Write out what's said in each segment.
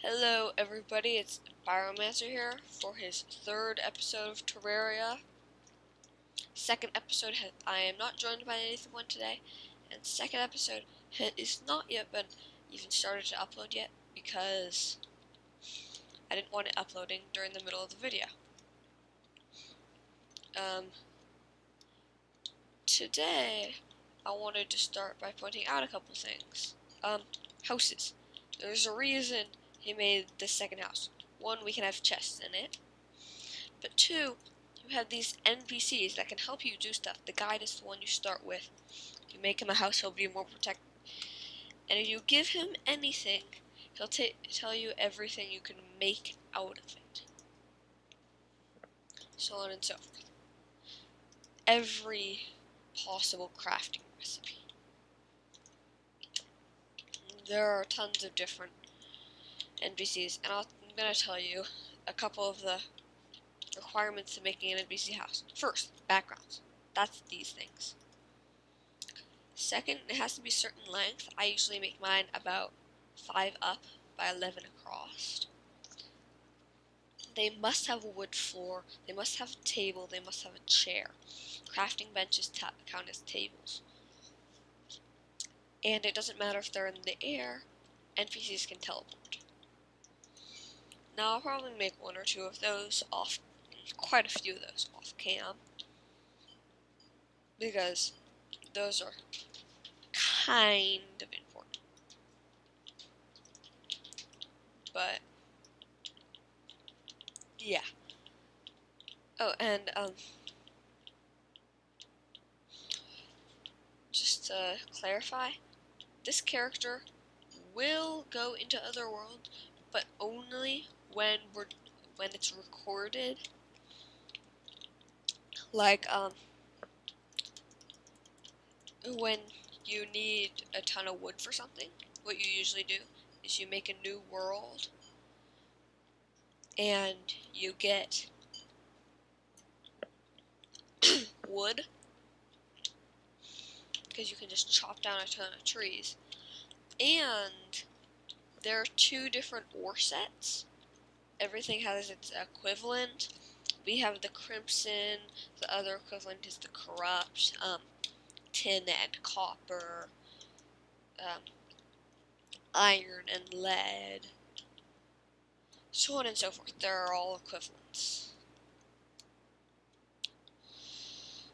Hello everybody, it's Biomancer here for his third episode of Terraria. Second episode, I am not joined by anyone today, and second episode is not yet been even started to upload yet because I didn't want it uploading during the middle of the video. Today I wanted to start by pointing out a couple things. Houses. There's a reason he made this second house. One, we can have chests in it. But two, you have these NPCs that can help you do stuff. The guide is the one you start with. If you make him a house, he'll be more protected. And if you give him anything, he'll tell you everything you can make out of it. So on and so forth. Every possible crafting recipe. There are tons of different NPCs, and I'm going to tell you a couple of the requirements to making an NPC house. First, backgrounds. That's these things. Second, it has to be a certain length. I usually make mine about 5 up by 11 across. They must have a wood floor. They must have a table. They must have a chair. Crafting benches count as tables. And it doesn't matter if they're in the air. NPCs can teleport. Now I'll probably make one or two of those off. Quite a few of those off cam, because those are kind of important. But yeah. Oh, and just to clarify, this character will go into other worlds, but only when it's recorded. Like when you need a ton of wood for something, what you usually do is you make a new world and you get wood, because you can just chop down a ton of trees. And there are two different ore sets. Everything has its equivalent. We have the crimson, the other equivalent is the corrupt, tin and copper, iron and lead, so on and so forth. They're all equivalents.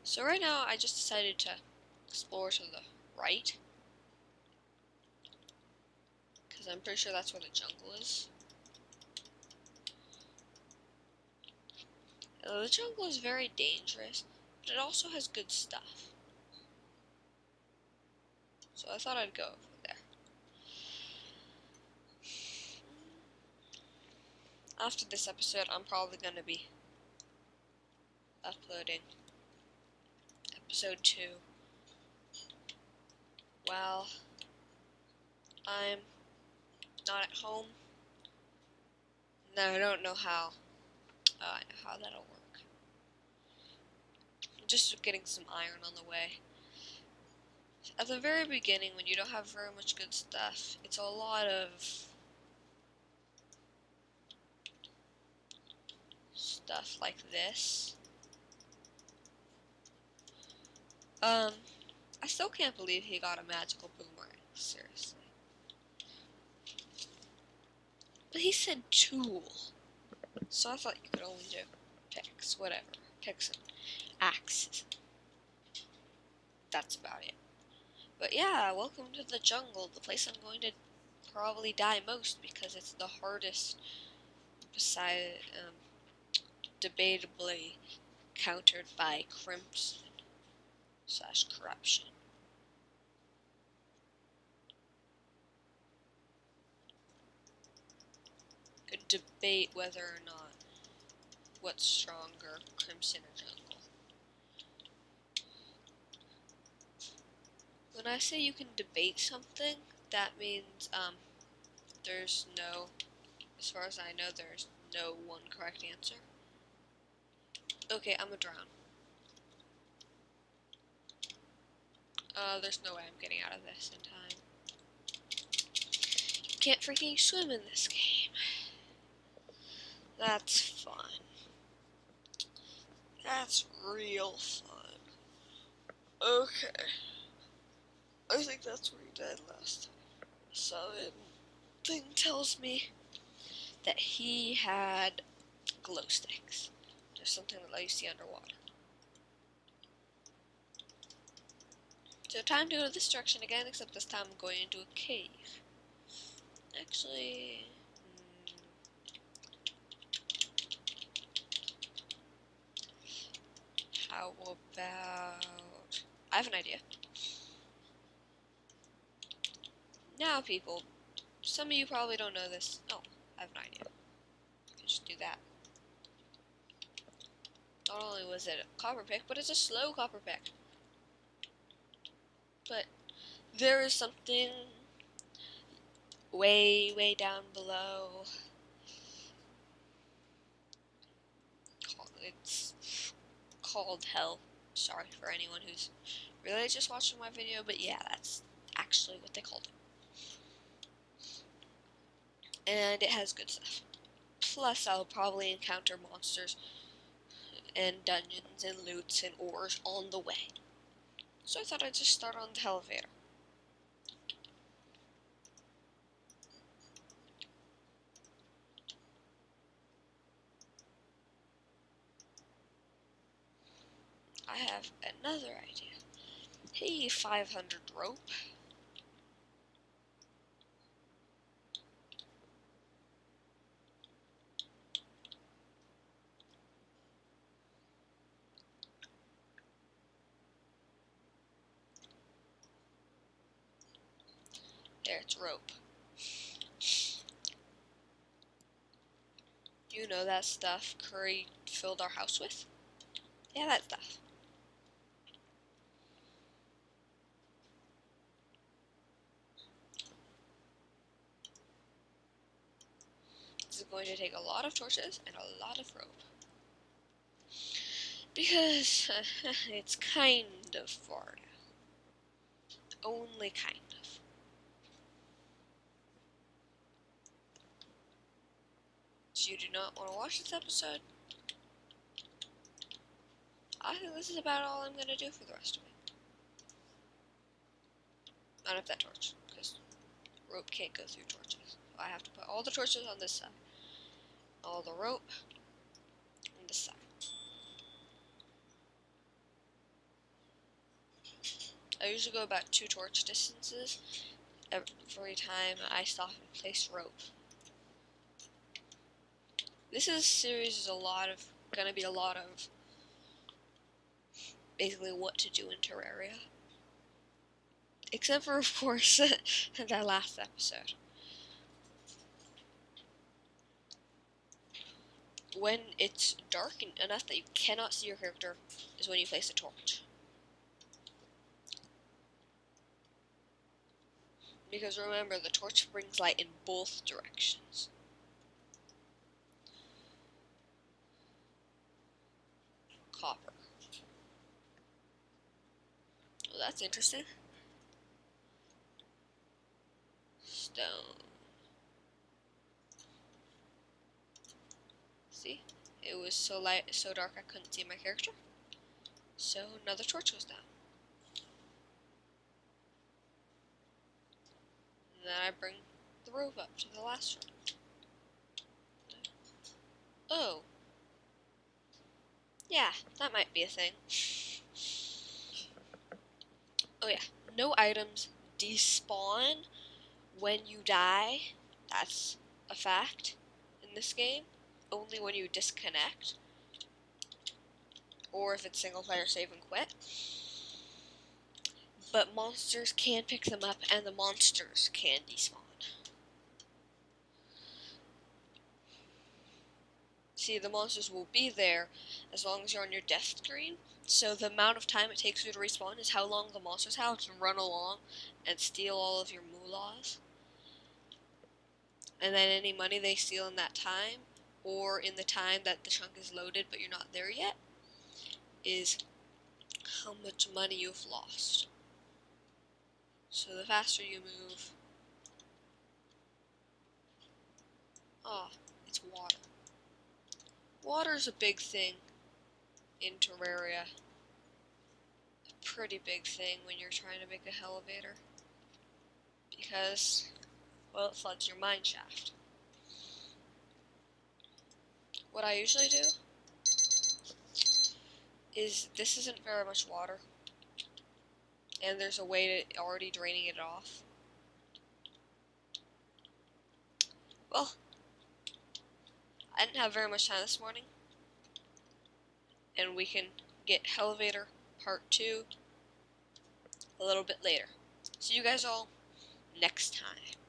So right now I just decided to explore to the right, because I'm pretty sure that's where the jungle is. The jungle is very dangerous, but it also has good stuff. So I thought I'd go over there. After this episode, I'm probably going to be uploading episode 2. While I'm not at home. No, I don't know how. I know how that'll work. I'm just getting some iron on the way. At the very beginning, when you don't have very much good stuff, it's a lot of stuff like this. I still can't believe he got a magical boomerang, seriously. But he said tool, so I thought you could only do picks, whatever. Picks and axes. That's about it. But yeah, welcome to the jungle, the place I'm going to probably die most, because it's the hardest, beside, debatably countered by crimson / corruption. Could debate whether or not what's stronger, crimson or jungle. When I say you can debate something, that means there's no, as far as I know, there's no one correct answer. Okay, I'm gonna drown. There's no way I'm getting out of this in time. You can't freaking swim in this game. That's fun. That's real fun. Okay. I think that's where he died last time. So the thing tells me that he had glow sticks. Just something that let you see underwater. So time to go this direction again, except this time I'm going into a cave. Actually, how about... I have an idea. Now people, some of you probably don't know this. Oh, I have an idea. I can just do that. Not only was it a copper pick, but it's a slow copper pick. But there is something way down below. It's called hell. Sorry for anyone who's really just watching my video, but yeah, that's actually what they called it. And it has good stuff. Plus, I'll probably encounter monsters and dungeons and loots and ores on the way. So I thought I'd just start on the elevator. I have another idea. Hey, 500 rope. There, it's rope. You know that stuff Curry filled our house with? Yeah, that stuff. This is going to take a lot of torches and a lot of rope. Because it's kind of far now. Only kind of. So you do not want to watch this episode? I think this is about all I'm going to do for the rest of it. Not up that torch, because rope can't go through torches. So I have to put all the torches on this side. All the rope on this side. I usually go about 2 torch distances every time I stop and place rope. This series is gonna be a lot of basically what to do in Terraria. Except for, of course, that last episode. When it's dark enough that you cannot see your character is when you place a torch. Because remember, the torch brings light in both directions. Copper. Well, that's interesting. Stone. See? It was so dark I couldn't see my character. So another torch goes down. And then I bring the rope up to the last one. Oh. Yeah, that might be a thing. Oh yeah, no items despawn when you die. That's a fact in this game. Only when you disconnect. Or if it's single player save and quit. But monsters can pick them up and the monsters can despawn. See, the monsters will be there as long as you're on your death screen. So the amount of time it takes you to respawn is how long the monsters have to run along and steal all of your moolahs. And then any money they steal in that time, or in the time that the chunk is loaded but you're not there yet, is how much money you've lost. So the faster you move... Oh, it's water. Water's a big thing in Terraria. A pretty big thing when you're trying to make a hellavator. Because, well, it floods your mine shaft. What I usually do is, this isn't very much water, and there's a way to already draining it off. Well, I didn't have very much time this morning, and we can get Hellavator Part 2 a little bit later. See you guys all next time.